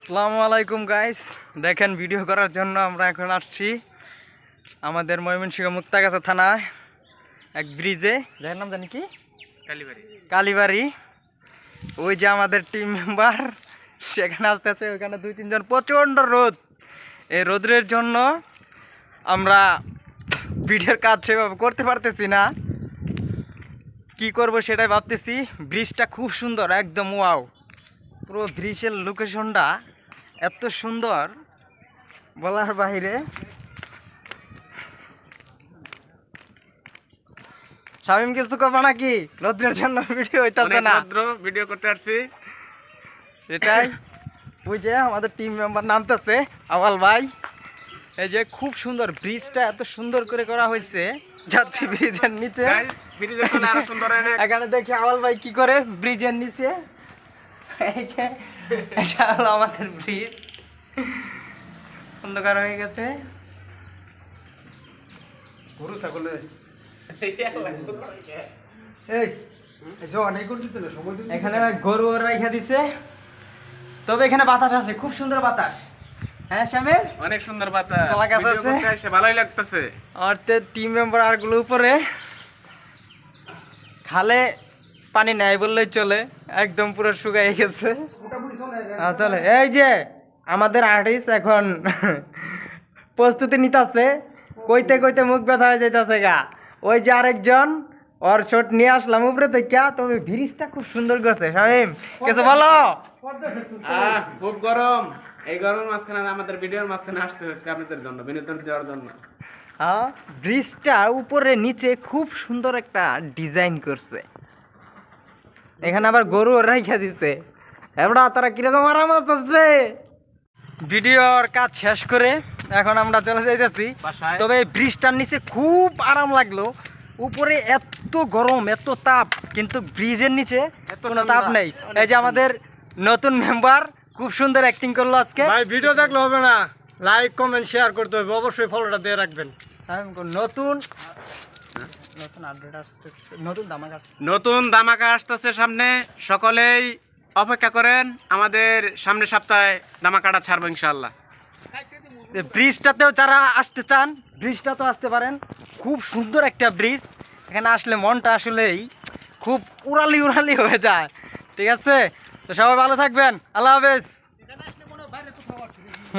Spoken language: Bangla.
আসসালামু আলাইকুম গাইস, দেখেন ভিডিও করার জন্য আমরা এখন আসছি আমাদের ময়মনসিংহ মুক্তাগাছা থানায় এক ব্রিজে, যার নাম জানি কি কালীবাড়ি। ওই যে আমাদের টিম মেম্বার সেখানে আসতেছে, ওইখানে 2-3 জন। প্রচণ্ড রোদ, এই রোদের জন্য আমরা ভিডিওর কাজ সেভাবে করতে পারতেছি না। কি করব সেটাই ভাবতেছি। ব্রিজটা খুব সুন্দর, একদম ওয়াও। পুরো ব্রিজের লোকেশনটা এত সুন্দর বলার বাইরে। শামিম কিছু করবা নাকি? রোদ্রের জন্য ভিডিও হইতাছে না, ভিডিও করতে আসছি সেটাই। ওই যে আমাদের টিম মেম্বার নামতেছে, আওয়াল ভাই। এই যে খুব সুন্দর ব্রিজটা, এত সুন্দর করে করা হয়েছে। যাচ্ছি ব্রিজের নিচে, এখানে দেখি আওয়াল ভাই কি করে ব্রিজের নিচে। এই যে এটা হলো আমাদের ব্রিজ, অন্ধকার হয়ে গেছে। গরু ছাগলে এখানে গরু রেখে দিছে, তবে এখানে বাতাস আছে, খুব সুন্দর বাতাস। হ্যাঁ শামিম, অনেক সুন্দর বাতাস, কলা গাছ ভিডিও আছে। করতে এসে ভালোই লাগতেছে। আর টিম মেম্বার আর গুলো উপরে খালে পানি নেই বললেই চলে, একদম পুরো শুকাই গেছে। চলে এই যে আমাদের আর্টিস্ট এখন প্রস্তুতি নিতেছে, কইতে কইতে মুখ ব্যথা হয়ে যাইতেছে গা। ওই যে আরেকজন, ওর শট নিয়ে আসলাম উপরে থেকে। তবে ব্রিজটা খুব সুন্দর করছে। শামিম কিছু বলো? খুব গরম, এই গরম মাঝখানে আমাদের ভিডিওর মাঝখানে আসতে হচ্ছে আপনাদের জন্য, বিনোদন দেওয়ার জন্য। ব্রিজটা উপরে নিচে খুব সুন্দর একটা ডিজাইন করছে। এখানে আবার গরু রাইখা দিছে। এবড়া তারা কিরকম আরাম আসছে। ভিডিওর কাজ শেষ করে এখন আমরা চলে যাইতেছি বাসায়। তবে ব্রিজটার নিচে খুব আরাম লাগলো। উপরে এত গরম, এত তাপ, কিন্তু ব্রিজের নিচে কোনো তাপ নেই। এই যে আমাদের নতুন মেম্বার খুব সুন্দর অ্যাক্টিং করলো আজকে। ভাই ভিডিও দেখলে হবে না, লাইক কমেন্ট শেয়ার করতে হবে, অবশ্যই ফলোটা দিয়ে রাখবেন। নতুন নতুন আপডেট আসতেছে, নতুন ধামাকা আসতেছে সামনে, সকলেই অপেক্ষা করেন। আমাদের সামনের সপ্তাহে ধামাকাটা ছাড়বো ইনশাআল্লাহ। ব্রিজটাতেও যারা আসতে চান, ব্রিজটাতেও আসতে পারেন। খুব সুন্দর একটা ব্রিজ, এখানে আসলে মনটা আসলেই খুব উড়ালি উড়ালি হয়ে যায়। ঠিক আছে, তো সবাই ভালো থাকবেন, আল্লাহ হাফেজ।